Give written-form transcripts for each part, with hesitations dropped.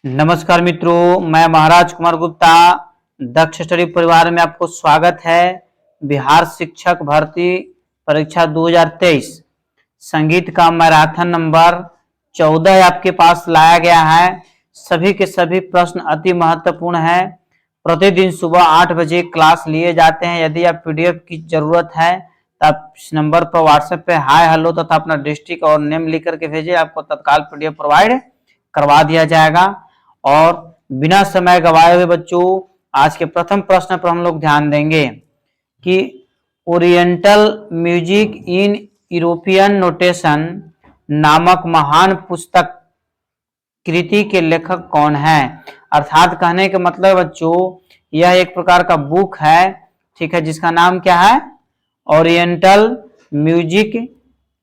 नमस्कार मित्रों, मैं महाराज कुमार गुप्ता दक्ष स्टडी परिवार में आपको स्वागत है। बिहार शिक्षक भर्ती परीक्षा 2023 संगीत का मैराथन नंबर 14 आपके पास लाया गया है। सभी के सभी प्रश्न अति महत्वपूर्ण है। प्रतिदिन सुबह 8 बजे क्लास लिए जाते हैं। यदि आप पीडीएफ की जरूरत है तो आप इस नंबर पर व्हाट्सएप पे हाय हेलो तथा अपना डिस्ट्रिक्ट और नेम लिख करके भेजिए, आपको तत्काल पीडीएफ प्रोवाइड करवा दिया जाएगा। और बिना समय गवाए हुए बच्चों, आज के प्रथम प्रश्न पर हम लोग ध्यान देंगे कि oriental music in European notation नामक महान पुस्तक कृति के लेखक कौन है। अर्थात कहने के मतलब बच्चों, यह एक प्रकार का बुक है, ठीक है, जिसका नाम क्या है, oriental music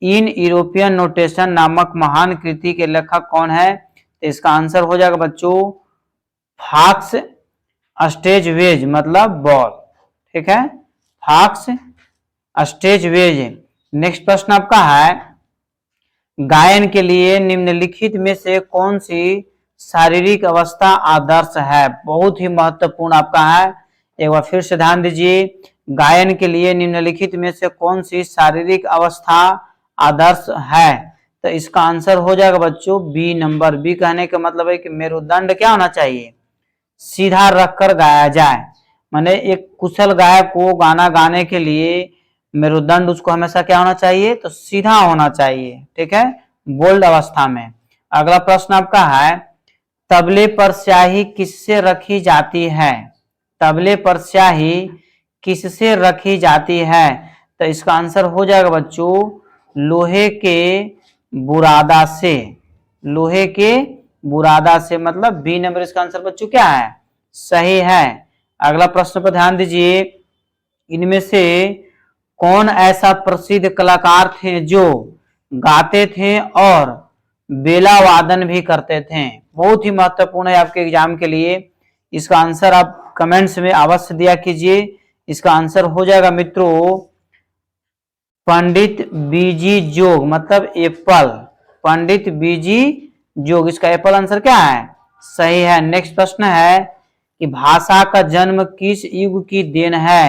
in European notation नामक महान कृति के लेखक कौन है। तो इसका आंसर हो जाएगा बच्चों फॉक्स स्टेजवेज, मतलब बॉल, ठीक है, फॉक्स स्टेजवेज। नेक्स्ट प्रश्न आपका है, गायन के लिए निम्नलिखित में से कौन सी शारीरिक अवस्था आदर्श है। बहुत ही महत्वपूर्ण आपका है, एक बार फिर से ध्यान दीजिए। गायन के लिए निम्नलिखित में से कौन सी शारीरिक अवस्था आदर्श है। तो इसका आंसर हो जाएगा बच्चों बी नंबर। बी कहने का मतलब है कि मेरुदंड क्या होना चाहिए, सीधा रखकर गाया जाए। माने एक कुशल गायक को गाना गाने के लिए मेरुदंड उसको हमेशा क्या होना चाहिए, तो सीधा होना चाहिए, ठीक है, बोल्ड अवस्था में। अगला प्रश्न आपका है, तबले पर स्याही किससे रखी जाती है। तबले पर स्याही किससे रखी जाती है। तो इसका आंसर हो जाएगा बच्चों लोहे के बुरादा से। लोहे के बुरादा से, मतलब बी नंबर इसका आंसर बच्चों क्या है, सही है। अगला प्रश्न पर ध्यान दीजिए, इनमें से कौन ऐसा प्रसिद्ध कलाकार थे जो गाते थे और बेला वादन भी करते थे। बहुत ही महत्वपूर्ण है आपके एग्जाम के लिए। इसका आंसर आप कमेंट्स में अवश्य दिया कीजिए। इसका आंसर हो जाएगा मित्रों पंडित बीजी जोग, मतलब एप्पल, पंडित बीजी जोग, इसका एप्पल आंसर क्या है, सही है। नेक्स्ट प्रश्न है कि भाषा का जन्म किस युग की देन है।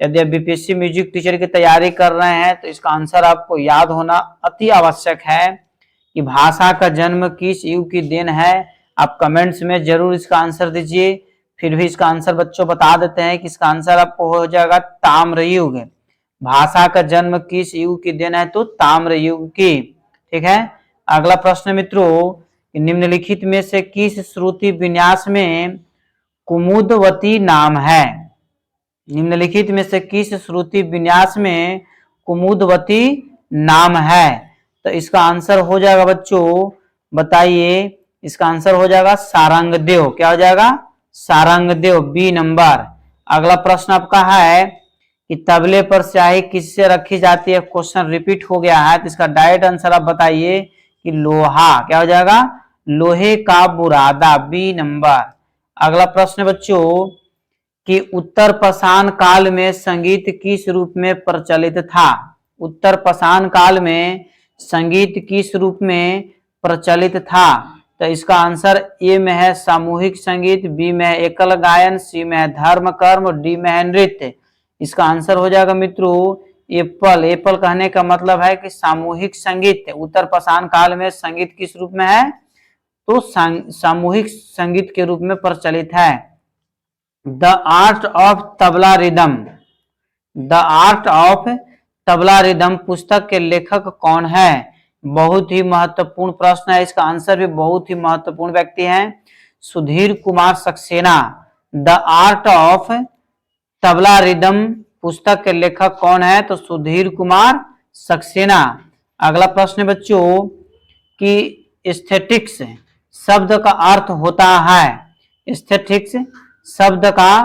यदि आप बीपीएससी म्यूजिक टीचर की तैयारी कर रहे हैं तो इसका आंसर आपको याद होना अति आवश्यक है कि भाषा का जन्म किस युग की देन है। आप कमेंट्स में जरूर इसका आंसर दीजिए। फिर भी इसका आंसर बच्चों बता देते हैं कि इसका आंसर आपको हो जाएगा ताम्र युग। भाषा का जन्म किस युग की देन है, तो ताम्र युग की, ठीक है। अगला प्रश्न मित्रों, निम्नलिखित में से किस श्रुति विन्यास में कुमुदवती नाम है। निम्नलिखित में से किस श्रुति विन्यास में कुमुदवती नाम है। तो इसका आंसर हो जाएगा बच्चों, बताइए, इसका आंसर हो जाएगा सारंगदेव। क्या हो जाएगा, सारंगदेव, बी नंबर। अगला प्रश्न आपका है कि तबले पर स्याही किससे रखी जाती है। क्वेश्चन रिपीट हो गया है, तो इसका डायरेक्ट आंसर आप बताइए कि लोहा। क्या हो जाएगा, लोहे का बुरादा, बी नंबर। अगला प्रश्न बच्चों कि उत्तर पाषाण काल में संगीत किस रूप में प्रचलित था। उत्तर पाषाण काल में संगीत किस रूप में प्रचलित था। तो इसका आंसर ए में है सामूहिक संगीत, बी में है एकल गायन, सी में है धर्म कर्म, डी में है नृत्य। इसका आंसर हो जाएगा मित्रों एप्पल। एप्पल कहने का मतलब है कि सामूहिक संगीत उत्तर पाषाण काल में संगीत किस रूप में है, तो सामूहिक संगीत के रूप में प्रचलित है। The art of tabla rhythm, the art of tabla rhythm पुस्तक के लेखक कौन है। बहुत ही महत्वपूर्ण प्रश्न है, इसका आंसर भी बहुत ही महत्वपूर्ण व्यक्ति हैं, Sudhir Kumar Saxena. The art of tabla rhythm पुस्तक के लेखक कौन है, तो सुधीर कुमार सक्सेना। अगला प्रश्न बच्चों कि एस्थेटिक्स शब्द का अर्थ होता है। एस्थेटिक्स शब्द का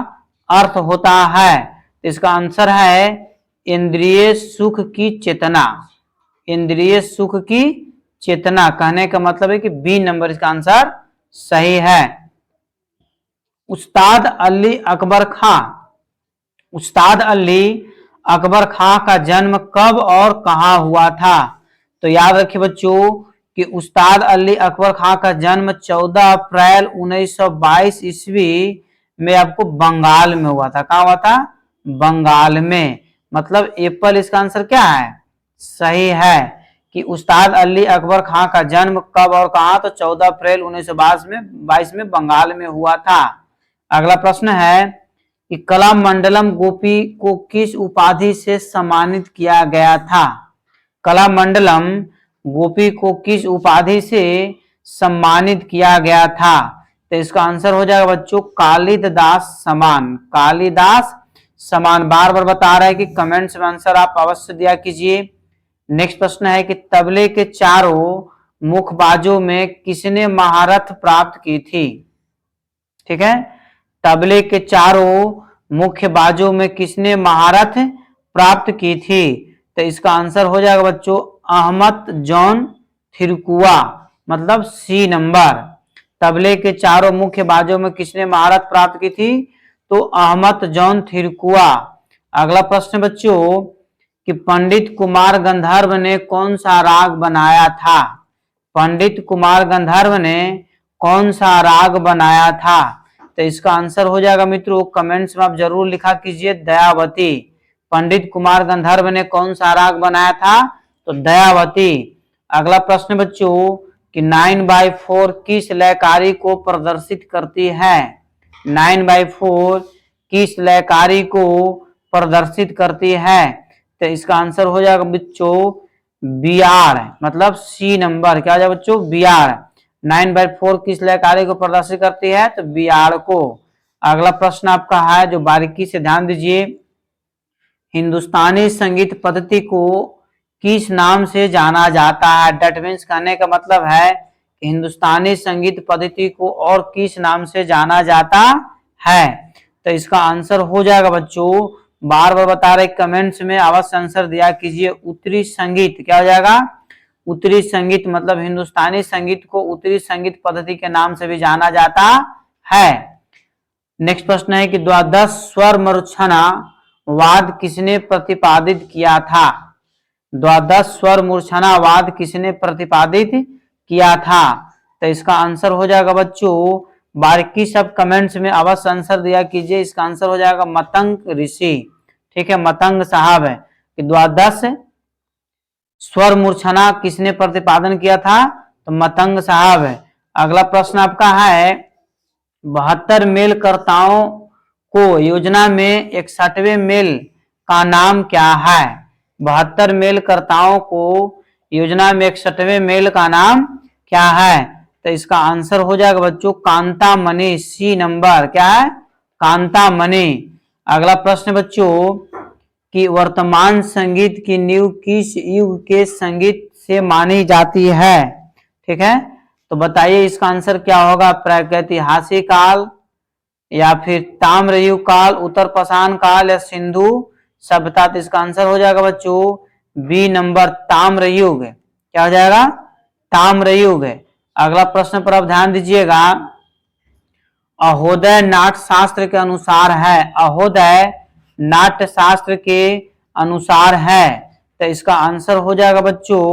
अर्थ होता है, इसका आंसर है इंद्रिय सुख की चेतना। इंद्रिय सुख की चेतना कहने का मतलब है कि बी नंबर इसका आंसर सही है। उस्ताद अली अकबर खां, उस्ताद अली अकबर खां का जन्म कब और कहां हुआ था। तो याद रखिए बच्चों कि उस्ताद अली अकबर खां का जन्म 14 अप्रैल 1922 ईस्वी में आपको बंगाल में हुआ था। कहाँ हुआ था? बंगाल में। मतलब एप्पल इसका आंसर क्या है? सही है कि उस्ताद अली अकबर खां का जन्म कब और कहा? तो 14 अप्रैल 1922 में बंगाल में हुआ था। अगला प्रश्न है कि कला मंडलम गोपी को किस उपाधि से सम्मानित किया गया था? कला मंडलम गोपी को किस उपाधि से सम्मानित किया गया था? तो इसका आंसर हो जाएगा बच्चों कालिदास सम्मान। कालिदास सम्मान। बार बार बता रहा है कि कमेंट्स में आंसर आप अवश्य दिया कीजिए। नेक्स्ट प्रश्न है कि तबले के चारों मुखबाजों में किसने महारत प्राप्त की थी? ठीक है, तबले के चारों मुख्य बाजों में किसने महारत प्राप्त की थी? तो इसका आंसर हो जाएगा बच्चों अहमद जॉन थिरकुआ, मतलब सी नंबर। तबले के चारों मुख्य बाजों में किसने महारत प्राप्त की थी? तो अहमद जॉन थिरकुआ। अगला प्रश्न बच्चों कि पंडित कुमार गंधर्व ने कौन सा राग बनाया था? पंडित कुमार गंधर्व ने कौन सा राग बनाया था? तो इसका आंसर हो जाएगा मित्रों कमेंट्स में आप जरूर लिखा कीजिए दयावती। पंडित कुमार गंधर्व ने कौन सा राग बनाया था? तो दयावती। अगला प्रश्न बच्चों कि 9/4 किस लयकारी को प्रदर्शित करती है? 9/4 किस लयकारी को प्रदर्शित करती है? तो इसका आंसर हो जाएगा बच्चों बियार, मतलब सी नंबर। क्या हो जाएगा बच्चों? बियार। 9/4 किस लयकारी को प्रदर्शित करती है? तो बियार को। अगला प्रश्न आपका है जो बारीकी से ध्यान दीजिए, हिंदुस्तानी संगीत पद्धति को किस नाम से जाना जाता है? डेट मीन्स कहने का मतलब है कि हिंदुस्तानी संगीत पद्धति को और किस नाम से जाना जाता है? तो इसका आंसर हो जाएगा बच्चों, बार बार बता रहे कमेंट्स में अवश्य आंसर दिया कीजिए, उत्तरी संगीत। क्या हो जाएगा? उत्तरी संगीत। मतलब हिंदुस्तानी संगीत को उत्तरी संगीत पद्धति के नाम से भी जाना जाता है। नेक्स्ट प्रश्न है कि द्वादश स्वर मूर्छना वाद किसने प्रतिपादित किया था? द्वादश स्वर मूर्छना वाद किसने प्रतिपादित किया था? तो इसका आंसर हो जाएगा बच्चों, बारीकी सब कमेंट्स में अवश्य आंसर दिया कीजिए। इसका आंसर हो जाएगा मतंग ऋषि। ठीक है, मतंग साहब है कि द्वादश स्वर मूर्छना किसने प्रतिपादन किया था? तो मतंग साहब है। अगला प्रश्न आपका है 72 मेलकर्ताओं को योजना में 61वें मेल का नाम क्या है? 72 मेलकर्ताओं को योजना में 61वें मेल का नाम क्या है? तो इसका आंसर हो जाएगा बच्चों कांता मणि, सी नंबर। क्या है? कांता मणि। अगला प्रश्न बच्चों कि वर्तमान संगीत की नींव किस युग के संगीत से मानी जाती है? ठीक है, तो बताइए इसका आंसर क्या होगा? प्रागैतिहासिक काल या फिर ताम्रयुग काल, उत्तर पाषाण काल या सिंधु सभ्यता? तो इसका आंसर हो जाएगा बच्चों बी नंबर ताम्रयुग। क्या हो जाएगा? ताम्रयुग। अगला प्रश्न पर आप ध्यान दीजिएगा, अहोदय नाट्य शास्त्र के अनुसार है। अहोदय नाट्य शास्त्र के अनुसार है। तो इसका आंसर हो जाएगा बच्चों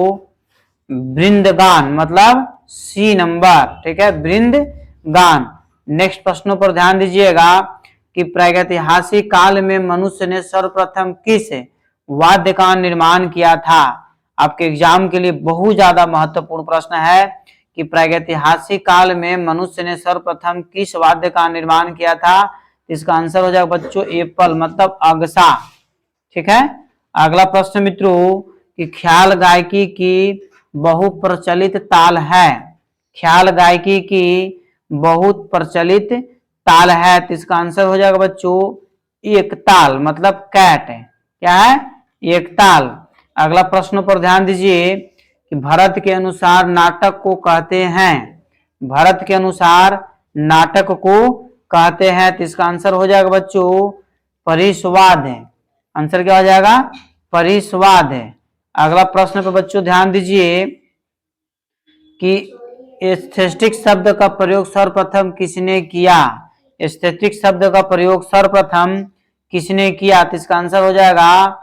वृंदगान, मतलब सी नंबर। ठीक है, वृंदगान। नेक्स्ट प्रश्नों पर ध्यान दीजिएगा कि प्रागैतिहासिक काल में मनुष्य ने सर्वप्रथम किस वाद्य का निर्माण किया था? आपके एग्जाम के लिए बहुत ज्यादा महत्वपूर्ण प्रश्न है कि प्रागैतिहासिक काल में मनुष्य ने सर्वप्रथम किस वाद्य का निर्माण किया था? इसका आंसर हो जाएगा बच्चों एप्पल, मतलब अगसा। ठीक है, अगला प्रश्न मित्रों कि ख्याल गायकी की बहुत प्रचलित ताल है। ख्याल गायकी की बहुत प्रचलित ताल है। तो इसका आंसर हो जाएगा बच्चों एक ताल, मतलब कैट। क्या है? एक ताल। अगला प्रश्न पर ध्यान दीजिए कि भरत के अनुसार नाटक को कहते हैं। भरत के अनुसार नाटक को कहते हैं। तो इसका आंसर हो जाएगा बच्चों परिस्वाद है। आंसर क्या हो जाएगा? परिस्वाद है। अगला प्रश्न पर बच्चों ध्यान दीजिए कि एस्थेटिक शब्द का प्रयोग सर्वप्रथम किसने किया? एस्थेटिक शब्द का प्रयोग सर्वप्रथम किसने किया? तो इसका आंसर हो जाएगा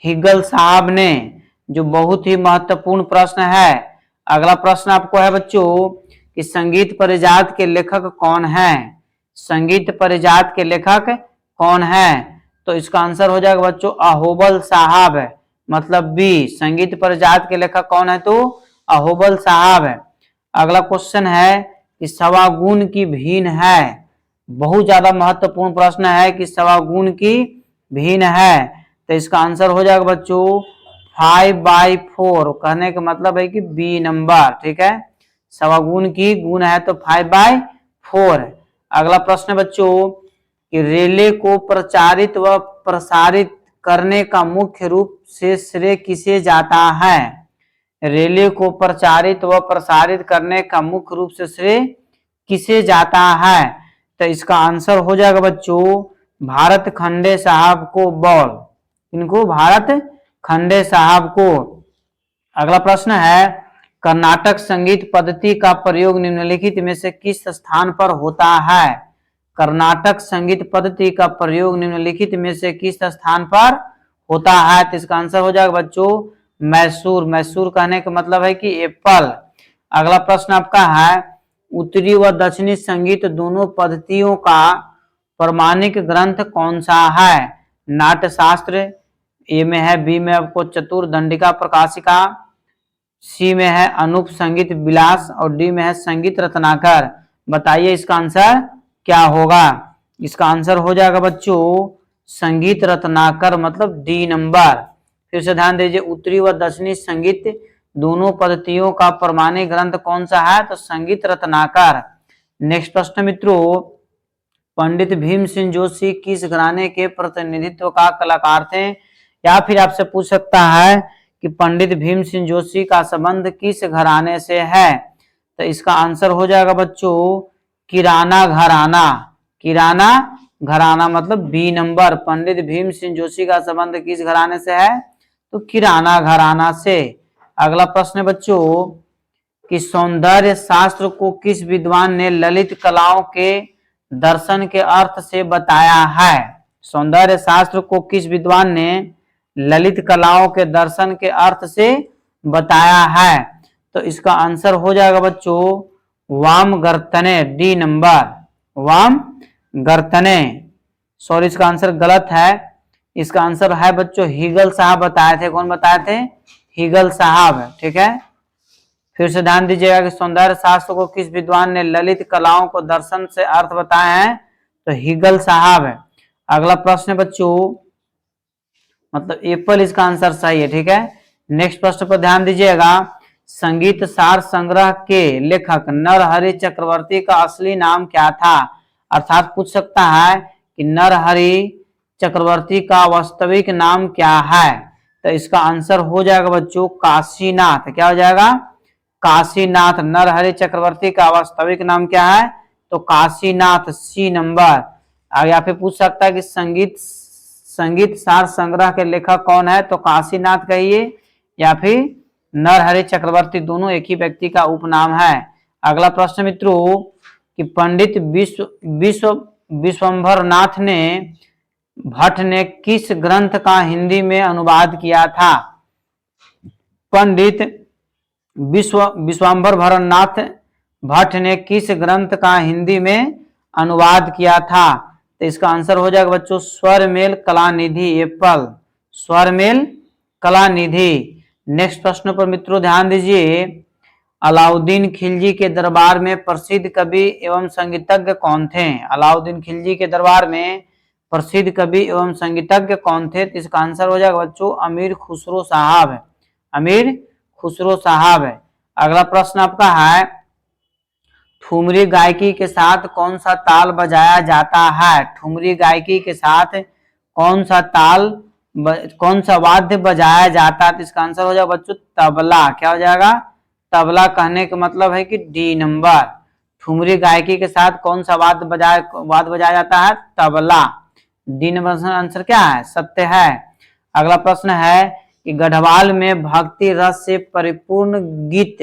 हिगल साहब ने। जो बहुत ही महत्वपूर्ण प्रश्न है। अगला प्रश्न आपको है बच्चों कि संगीत परिजात के लेखक कौन है। संगीत परिजात के लेखक कौन है? तो इसका आंसर हो जाएगा बच्चों अहोबल साहब है, मतलब बी। संगीत परिजात के लेखक कौन है? तो अहोबल साहब है। अगला क्वेश्चन है कि सवागुण की भीन है। बहुत ज्यादा महत्वपूर्ण प्रश्न है कि सवागुण की भीन है। तो इसका आंसर हो जाएगा बच्चों 5/4। कहने का मतलब है कि बी नंबर, ठीक है। सवागुण की गुण है तो 5/4। अगला प्रश्न बच्चों कि रेले को प्रचारित व प्रसारित करने का मुख्य रूप से श्रेय किसे जाता है? रेले को प्रचारित व प्रसारित करने का मुख्य रूप से श्रेय किसे जाता है? तो इसका आंसर हो जाएगा बच्चों भारत खंडे साहब को। बॉल इनको भारत खंडे साहब को। अगला प्रश्न है कर्नाटक संगीत पद्धति का प्रयोग निम्नलिखित में से किस स्थान पर होता है? कर्नाटक संगीत पद्धति का प्रयोग निम्नलिखित में से किस स्थान पर होता है? तो इसका आंसर हो जाएगा बच्चों मैसूर। मैसूर कहने का मतलब है कि एप्पल। अगला प्रश्न आपका है उत्तरी व दक्षिणी संगीत दोनों पद्धतियों का प्रमाणिक ग्रंथ कौन सा है? नाट्य शास्त्र, ए में है, बी में आपको चतुर्दंडिका प्रकाशिका, सी में है अनूप संगीत विलास और डी में है संगीत रत्नाकर। बताइए इसका आंसर क्या होगा? इसका आंसर हो जाएगा बच्चों संगीत रत्नाकर, मतलब डी नंबर। फिर से ध्यान दीजिए उत्तरी व दक्षिणी संगीत दोनों पद्धतियों का प्रमाणिक ग्रंथ कौन सा है? तो संगीत रत्नाकर। नेक्स्ट प्रश्न मित्रों पंडित भीमसेन जोशी किस घराने के प्रतिनिधित्व का कलाकार थे? या फिर आपसे पूछ सकता है कि पंडित भीमसेन जोशी का संबंध किस घराने से है? तो इसका आंसर हो जाएगा बच्चों किराना घराना। किराना घराना मतलब बी नंबर। पंडित भीमसेन जोशी का संबंध किस घराने से है? तो किराना घराना से। अगला प्रश्न बच्चों कि सौंदर्य शास्त्र को किस विद्वान ने ललित कलाओं के दर्शन के अर्थ से बताया है? सौंदर्य शास्त्र को किस विद्वान ने ललित कलाओं के दर्शन के अर्थ से बताया है? तो इसका आंसर हो जाएगा बच्चों वामगर्तने, डी नंबर, वामगर्तने। सॉरी इसका आंसर गलत है। इसका आंसर है बच्चों हीगल साहब बताए थे। कौन बताए थे? हीगल साहब, ठीक है। फिर से ध्यान दीजिएगा कि सौंदर्य शास्त्र को किस विद्वान ने ललित कलाओं को दर्शन से अर्थ बताए हैं? तो हीगल साहब है। अगला प्रश्न बच्चों मतलब एप्पल इसका आंसर सही है, ठीक है। नेक्स्ट प्रश्न पर ध्यान दीजिएगा संगीत सार संग्रह के लेखक नरहरि चक्रवर्ती का असली नाम क्या था? अर्थात पूछ सकता है कि नरहरि चक्रवर्ती का वास्तविक नाम क्या है? तो इसका आंसर हो जाएगा बच्चों काशीनाथ। क्या हो जाएगा? काशीनाथ। नरहरि चक्रवर्ती का वास्तविक नाम क्या है? तो काशीनाथ, सी नंबर। आगे यहाँ पे पूछ सकता है कि संगीत सार संग्रह के लेखक कौन है? तो काशीनाथ कहिए या फिर नरहरि चक्रवर्ती, दोनों एक ही व्यक्ति का उपनाम है। अगला प्रश्न मित्रों कि पंडित विश्वंभर नाथ ने भट्ट ने किस ग्रंथ का हिंदी में अनुवाद किया था? पंडित विश्वंभर नाथ भट्ट ने किस ग्रंथ का हिंदी में अनुवाद किया था? तो इसका आंसर हो जाएगा बच्चों स्वरमेल कलानिधि, एप्पल, स्वरमेल कलानिधि। नेक्स्ट प्रश्न पर मित्रों ध्यान दीजिए अलाउद्दीन खिलजी के दरबार में प्रसिद्ध कवि एवं संगीतज्ञ कौन थे? अलाउद्दीन खिलजी के दरबार में प्रसिद्ध कवि एवं संगीतज्ञ कौन थे? तो इसका आंसर हो जाएगा बच्चों अमीर खुसरो साहब है, अमीर खुसरो साहब है। अगला प्रश्न आपका है ठुमरी गायकी के साथ कौन सा ताल बजाया जाता है? ठुमरी गायकी के साथ कौन सा वाद्य बजाया जाता है? तो इसका आंसर हो जाएगा बच्चों तबला। क्या हो जाएगा? तबला। कहने का मतलब है कि डी नंबर। ठुमरी गायकी के साथ कौन सा वाद्य बजाया जाता है? तबला। डी नंबर आंसर क्या है? सत्य है। अगला प्रश्न है कि गढ़वाल में भक्ति रस से परिपूर्ण गीत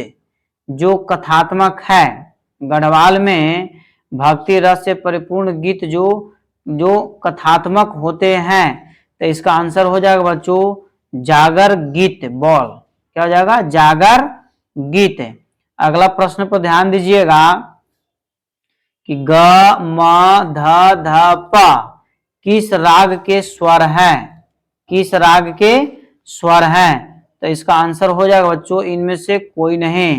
जो कथात्मक है, गढ़वाल में भक्ति रस से परिपूर्ण गीत जो कथात्मक होते हैं, तो इसका आंसर हो जाएगा बच्चों जागर गीत। बॉल। क्या हो जाएगा? जागर गीत। अगला प्रश्न पर ध्यान दीजिएगा कि ग म ध ध प किस राग के स्वर हैं, किस राग के स्वर हैं। तो इसका आंसर हो जाएगा बच्चों इनमें से कोई नहीं।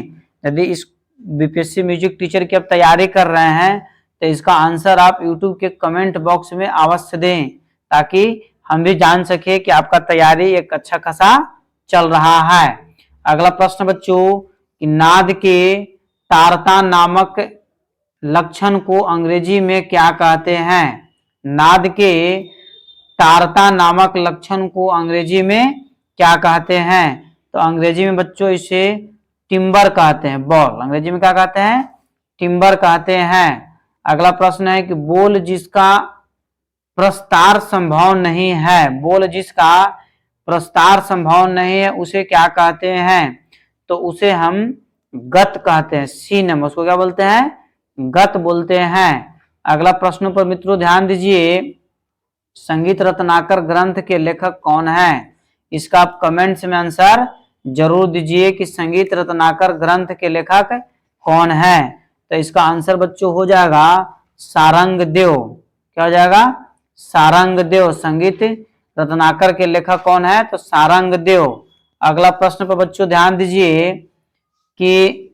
यदि इस बीपीएससी म्यूजिक टीचर की आप तैयारी कर रहे हैं तो इसका आंसर आप यूट्यूब के कमेंट बॉक्स में अवश्य दें, ताकि हम भी जान सके कि आपका तैयारी एक अच्छा खासा चल रहा है। अगला प्रश्न बच्चों कि नाद के तारता नामक लक्षण को अंग्रेजी में क्या कहते हैं। नाद के तारता नामक लक्षण को अंग्रेजी में क्या कहते हैं। तो अंग्रेजी में बच्चों इसे टिम्बर कहते हैं। बॉल अंग्रेजी में क्या कहते हैं, टिम्बर कहते हैं। अगला प्रश्न है कि बोल जिसका प्रस्तार संभव नहीं है, बोल जिसका प्रस्तार संभव नहीं है उसे क्या कहते हैं। तो उसे हम गत कहते हैं। सी नंबर उसको क्या बोलते हैं, गत बोलते हैं। अगला प्रश्न पर मित्रों ध्यान दीजिए, संगीत रत्नाकर ग्रंथ के लेखक कौन है। इसका आप कमेंट्स में आंसर जरूर दीजिए कि संगीत रत्नाकर ग्रंथ के लेखक कौन है। तो इसका आंसर बच्चों हो जाएगा सारंगदेव। क्या हो जाएगा, सारंगदेव। संगीत रत्नाकर के लेखक कौन है, तो सारंगदेव। अगला प्रश्न पर बच्चों ध्यान दीजिए कि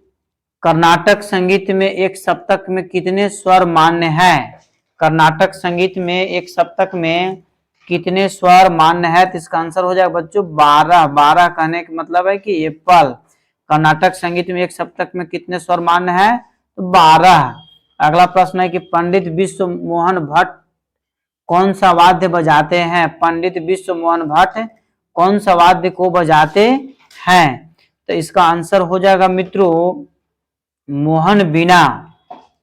कर्नाटक संगीत में एक सप्तक में कितने स्वर मान्य हैं। कर्नाटक संगीत में एक सप्तक में कितने स्वर मान्य है। तो इसका आंसर हो जाएगा बच्चों 12। 12 कहने का मतलब है कि एप्पल। कर्नाटक संगीत में एक सप्तक में कितने स्वर मान्य है, तो 12। अगला प्रश्न है कि पंडित विश्व मोहन भट्ट कौन सा वाद्य बजाते हैं। पंडित विश्व मोहन भट्ट कौन सा वाद्य को बजाते हैं। तो इसका आंसर हो जाएगा मित्रों मोहन बीना।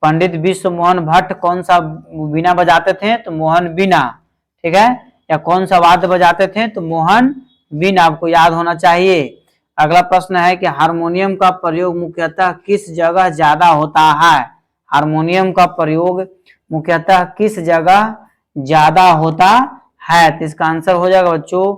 पंडित विश्व मोहन भट्ट कौन सा बीना बजाते थे, तो मोहन बीना। ठीक है, या कौन सा वाद्य बजाते थे, तो मोहन बीना। आपको याद होना चाहिए। अगला प्रश्न है कि हारमोनियम का प्रयोग मुख्यतः किस जगह ज्यादा होता है। हारमोनियम का प्रयोग मुख्यतः किस जगह ज्यादा होता है। तो इसका आंसर हो जाएगा बच्चों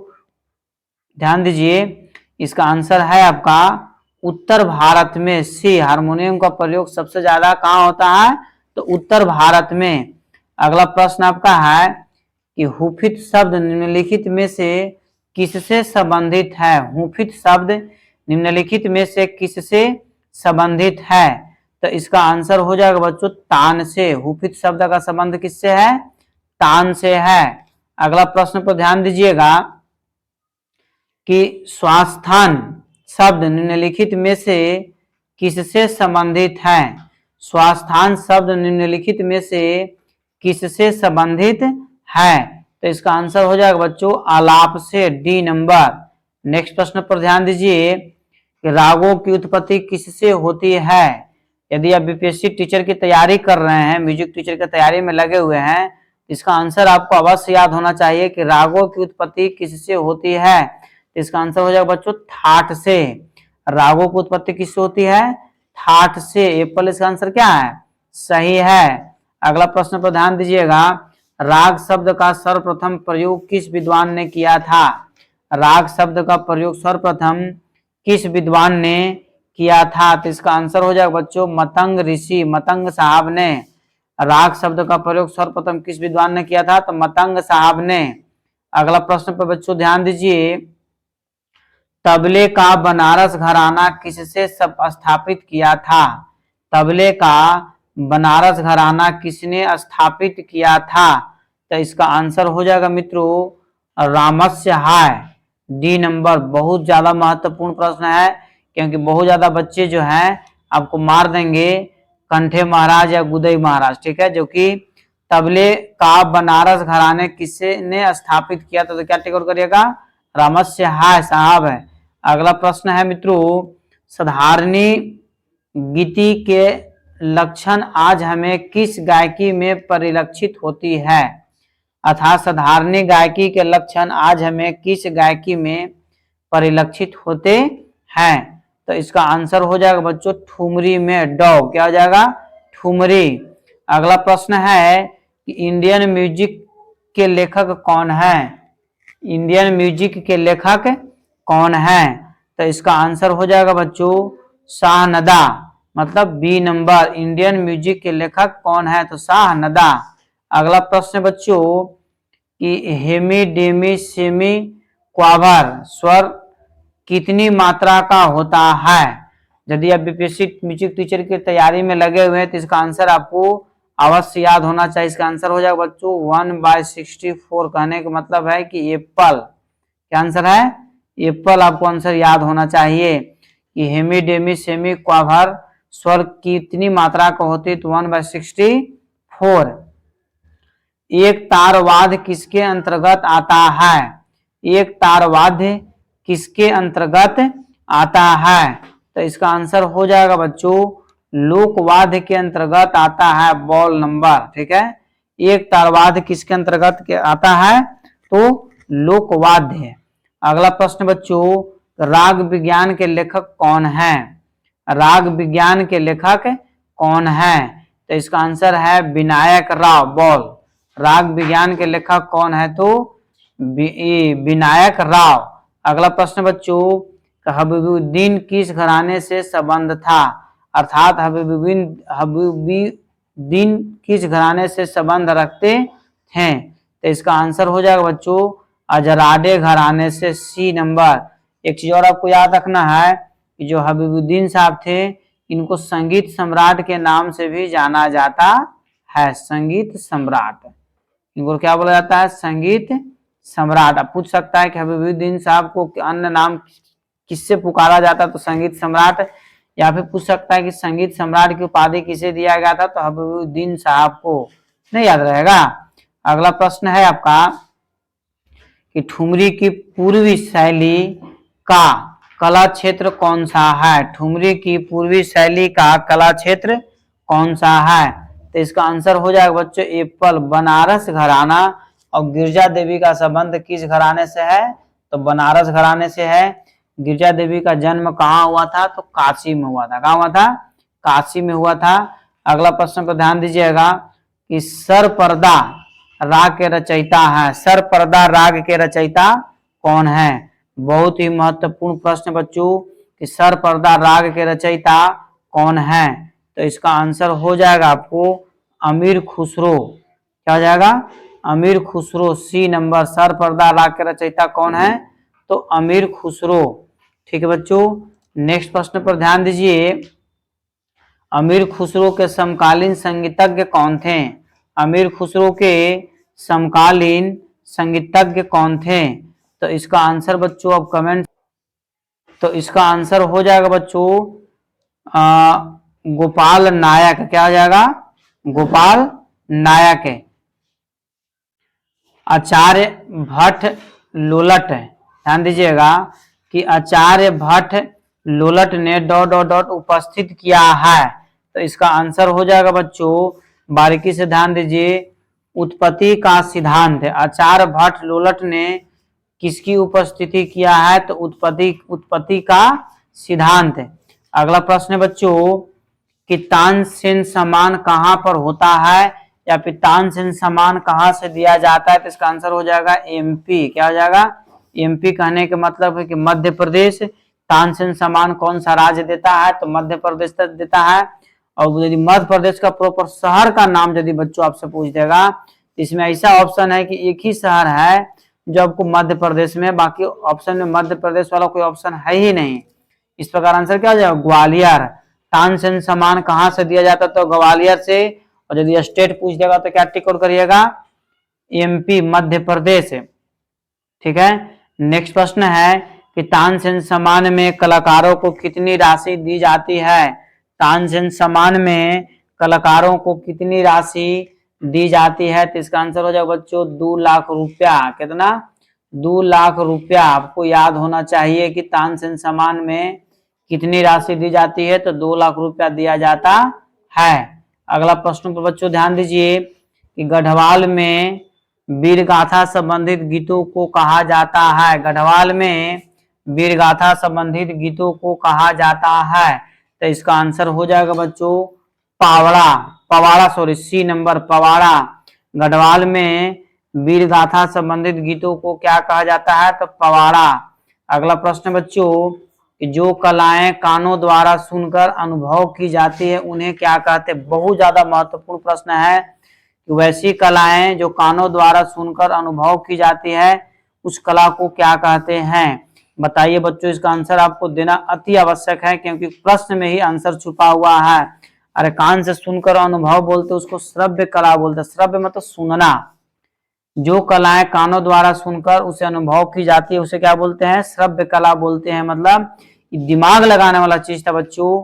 ध्यान दीजिए, इसका आंसर है आपका उत्तर भारत में। सी हारमोनियम का प्रयोग सबसे ज्यादा कहाँ होता है, तो उत्तर भारत में। अगला प्रश्न आपका है कि हुफित शब्द निम्नलिखित में से किससे संबंधित है। हुफित शब्द निम्नलिखित में से किससे संबंधित है। तो इसका आंसर हो जाएगा बच्चों तान से। हुफित शब्द का संबंध किससे है, तान से है। अगला प्रश्न पर ध्यान दीजिएगा कि स्वास्थान शब्द निम्नलिखित में से किससे संबंधित है। स्वास्थान शब्द निम्नलिखित में से किससे संबंधित है। तो इसका आंसर हो जाएगा बच्चों आलाप से। D number. नेक्स्ट प्रश्न पर ध्यान दीजिए कि रागों की उत्पत्ति किससे होती है। यदि आप बीपीएससी टीचर की तैयारी कर रहे हैं, म्यूजिक टीचर की तैयारी में लगे हुए हैं, इसका आंसर आपको अवश्य याद होना चाहिए कि रागों की उत्पत्ति किससे होती है। तो इसका आंसर हो जाएगा बच्चों थाट से। रागों की उत्पत्ति किससे होती है, थाट से। एप्पल इसका आंसर क्या है, सही है। अगला प्रश्न पर ध्यान दीजिएगा, राग शब्द का सर्वप्रथम प्रयोग किस विद्वान ने किया था। राग शब्द का प्रयोग सर्वप्रथम किस विद्वान ने किया था। तो इसका आंसर हो जाएगा बच्चों मतंग ऋषि, मतंग साहब ने। राग शब्द का प्रयोग सर्वप्रथम किस विद्वान ने किया था, तो मतंग साहब ने। अगला प्रश्न पर बच्चों ध्यान दीजिए, तबले का बनारस घराना किससे स्थापित किया था। तबले का बनारस घराना किसने स्थापित किया था। तो इसका आंसर हो जाएगा मित्रों रामस्य हाय। D number. बहुत ज्यादा महत्वपूर्ण प्रश्न है, क्योंकि बहुत ज्यादा बच्चे जो हैं आपको मार देंगे कंठे महाराज या गुदई महाराज। ठीक है, जो कि तबले का बनारस घराने किसने स्थापित किया था। तो क्या टिक आउट करिएगा, रामस्य हाय साहब है। अगला प्रश्न है मित्रों, साधारणी गीति के लक्षण आज हमें किस गायकी में परिलक्षित होती है। अर्थात साधारणी गायकी के लक्षण आज हमें किस गायकी में परिलक्षित होते हैं। तो इसका आंसर हो जाएगा बच्चों ठुमरी में। डॉ क्या हो जाएगा, ठुमरी। अगला प्रश्न है कि इंडियन म्यूजिक के लेखक कौन है। इंडियन म्यूजिक के लेखक कौन है। तो इसका आंसर हो जाएगा बच्चों शाहनदा मतलब बी नंबर। इंडियन म्यूजिक के लेखक कौन है? तो शाहनदा। अगला प्रश्न बच्चों कि हेमी डेमी सेमी क्वावर स्वर कितनी मात्रा का होता है? यदि आप बीपीएससी म्यूजिक टीचर की तैयारी में लगे हुए हैं तो इसका आंसर आपको अवश्य याद होना चाहिए। इसका आंसर हो जाएगा बच्चों 1/64। कहने का मतलब है कि एप्पल। क्या आंसर है? एप्पल आपको आंसर याद होना चाहिए कि हेमी डेमी सेमी क्वावर स्वर कितनी मात्रा का होती है? तो 1/64। एक तारवाद्य किसके अंतर्गत आता है? एक तारवाद्य किसके अंतर्गत आता है? तो इसका आंसर हो जाएगा बच्चों लोकवाद्य के अंतर्गत आता है। Ball number. ठीक है, एक तारवाद्य किसके अंतर्गत आता है? तो लोकवाद्य। अगला प्रश्न बच्चों राग विज्ञान के लेखक कौन है? राग विज्ञान के लेखक कौन है? तो इसका आंसर है विनायक राव। बॉल। राग विज्ञान के लेखक कौन है? तो विनायक राव। अगला प्रश्न बच्चों हबीबुद्दीन किस घराने से संबंध था? अर्थात हबीबुद्दीन किस घराने से संबंध रखते हैं? तो इसका आंसर हो जाएगा बच्चों अजराडे घराने से। सी नंबर। एक चीज और आपको याद रखना है कि जो हबीबुद्दीन साहब थे इनको संगीत सम्राट के नाम से भी जाना जाता है। संगीत सम्राट इनको क्या बोला जाता है? संगीत सम्राट। अब पूछ सकता है कि हबीबुद्दीन साहब को अन्य नाम किससे पुकारा जाता? तो संगीत सम्राट। या फिर पूछ सकता है कि संगीत सम्राट की उपाधि किसे दिया गया था? तो हबीबुद्दीन साहब को। नहीं याद रहेगा? अगला प्रश्न है आपका कि ठुमरी की पूर्वी शैली का कला क्षेत्र कौन सा है? ठुमरी की पूर्वी शैली का कला क्षेत्र कौन सा है? तो इसका आंसर हो जाएगा बच्चों एप्पल। बनारस घराना। और गिरजा देवी का संबंध किस घराने से है? तो बनारस घराने से है। गिरजा देवी का जन्म कहाँ हुआ था? तो काशी में हुआ था। कहाँ हुआ था? काशी में हुआ था। अगला प्रश्न पर ध्यान दीजिएगा कि सरपर्दा राग के रचयिता है। सरपर्दा राग के रचयिता कौन है? बहुत ही महत्वपूर्ण प्रश्न बच्चों कि सरपर्दा राग के रचयिता कौन है? तो इसका आंसर हो जाएगा आपको अमीर खुसरो। क्या हो जाएगा? अमीर खुसरो। सी नंबर। सरपर्दा राग के रचयिता कौन है? तो अमीर खुसरो। ठीक है बच्चों, नेक्स्ट प्रश्न पर ध्यान दीजिए। अमीर खुसरो के समकालीन संगीतज्ञ कौन थे? अमीर खुसरो के समकालीन संगीतज्ञ कौन थे? तो इसका आंसर बच्चों अब कमेंट। तो इसका आंसर हो जाएगा बच्चों गोपाल नायक। क्या हो जाएगा? गोपाल नायक। आचार्य भट्ट लोलट। ध्यान दीजिएगा कि आचार्य भट्ट लोलट ने डॉट डॉट डॉट उपस्थित किया है। तो इसका आंसर हो जाएगा बच्चों बारीकी से ध्यान दीजिए उत्पत्ति का सिद्धांत। आचार्य भट्ट लोलट ने किसकी उपस्थिति किया है? तो उत्पत्ति का सिद्धांत। अगला प्रश्न है बच्चों कि तानसेन सम्मान कहाँ पर होता है? या फिर तानसेन सम्मान कहाँ से दिया जाता है? तो इसका आंसर हो जाएगा एमपी। क्या हो जाएगा? एमपी कहने का मतलब है कि मध्य प्रदेश। तानसेन सम्मान कौन सा राज्य देता है? तो मध्य प्रदेश देता है। और यदि मध्य प्रदेश का प्रॉपर शहर का नाम यदि बच्चों आपसे पूछ देगा तो इसमें ऐसा ऑप्शन है कि एक ही शहर है जो आपको मध्य प्रदेश में, बाकी ऑप्शन में मध्य प्रदेश वाला कोई ऑप्शन है ही नहीं। इस प्रकार आंसर क्या हो जाएगा? ग्वालियर। तानसेन सम्मान कहाँ से दिया जाता? तो ग्वालियर से। और यदि स्टेट पूछ देगा तो क्या टिक आउट करिएगा? एमपी, मध्य प्रदेश। ठीक है, नेक्स्ट प्रश्न है कि तानसेन सम्मान में कलाकारों को कितनी राशि दी जाती है? तानसेन सम्मान में कलाकारों को कितनी राशि दी जाती है? तो इसका आंसर हो जाएगा बच्चों 2 लाख रुपया। कितना? 2 लाख रुपया। आपको याद होना चाहिए कि तानसेन सम्मान में कितनी राशि दी जाती है? तो 2 लाख रुपया दिया जाता है। अगला प्रश्न पर बच्चों ध्यान दीजिए कि गढ़वाल में वीरगाथा संबंधित गीतों को कहा जाता है। गढ़वाल में वीरगाथा संबंधित गीतों को कहा जाता है। तो इसका आंसर हो जाएगा बच्चों पावड़ा। पवाड़ा, सॉरी, सी नंबर, पवाड़ा। गढ़वाल में वीरगाथा संबंधित गीतों को क्या कहा जाता है? तो पवाड़ा। अगला प्रश्न बच्चों कि जो कलाएं कानों द्वारा सुनकर अनुभव की जाती है उन्हें क्या कहते हैं। बहुत ज्यादा महत्वपूर्ण प्रश्न है कि वैसी कलाएं जो कानों द्वारा सुनकर अनुभव की जाती है उस कला को क्या कहते हैं। बताइए बच्चों, इसका आंसर आपको देना अति आवश्यक है क्योंकि प्रश्न में ही आंसर छुपा हुआ है। अरे कान से सुनकर अनुभव बोलते उसको श्रव्य कला बोलते। श्रव्य मतलब सुनना। जो कलाएं कानों द्वारा सुनकर उसे अनुभव की जाती है उसे क्या बोलते हैं, श्रव्य कला बोलते हैं। मतलब दिमाग लगाने वाला चीज था बच्चों।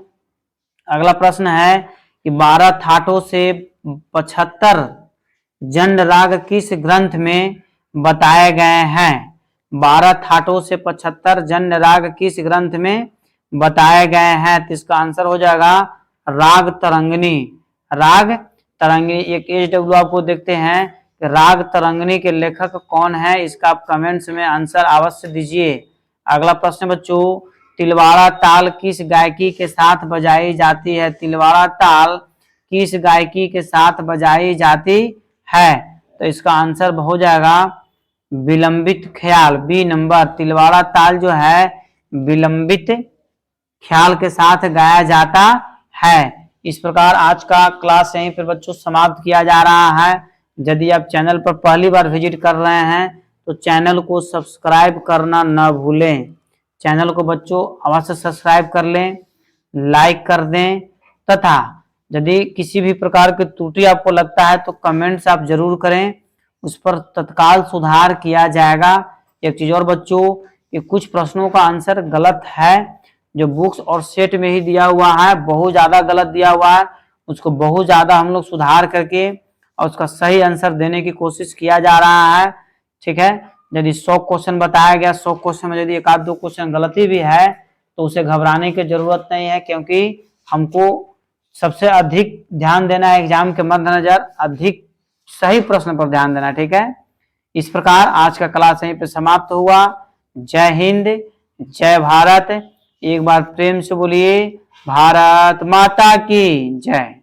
अगला प्रश्न है कि 12 ठाटों से 75 जंड राग किस ग्रंथ में बताए गए हैं। 12 ठाटों से 75 जंड राग किस ग्रंथ में बताए गए हैं। तो इसका आंसर हो जाएगा राग तरंगिणी। राग तरंगिणी। एक एचडब्ल्यू आपको देखते हैं कि राग तरंगिणी के लेखक कौन है, इसका आप कमेंट्स में आंसर अवश्य दीजिए। अगला प्रश्न बच्चों, तिलवाड़ा ताल किस गायकी के साथ बजाई जाती है। तिलवाड़ा ताल किस गायकी के साथ बजाई जाती है। तो इसका आंसर हो जाएगा विलंबित ख्याल, बी नंबर। तिलवाड़ा ताल जो है विलंबित ख्याल के साथ गाया जाता है। इस प्रकार आज का क्लास यहीं पर बच्चों समाप्त किया जा रहा है। यदि आप चैनल पर पहली बार विजिट कर रहे हैं तो चैनल को सब्सक्राइब करना न भूलें। चैनल को बच्चों अवश्य सब्सक्राइब कर लें, लाइक कर दें तथा यदि किसी भी प्रकार की त्रुटि आपको लगता है तो कमेंट्स आप जरूर करें, उस पर तत्काल सुधार किया जाएगा। एक चीज और बच्चों कि कुछ प्रश्नों का आंसर गलत है जो बुक्स और सेट में ही दिया हुआ है, बहुत ज्यादा गलत दिया हुआ है। उसको बहुत ज्यादा हम लोग सुधार करके और उसका सही आंसर देने की कोशिश किया जा रहा है। ठीक है, यदि 100 क्वेश्चन बताया गया, 100 क्वेश्चन में यदि एक आध दो क्वेश्चन गलती भी है तो उसे घबराने की जरूरत नहीं है, क्योंकि हमको सबसे अधिक ध्यान देना है एग्जाम के मद्देनजर, अधिक सही प्रश्न पर ध्यान देना। ठीक है, इस प्रकार आज का क्लास यहीं पे समाप्त हुआ। जय हिंद, जय भारत। एक बार प्रेम से बोलिए भारत माता की जय।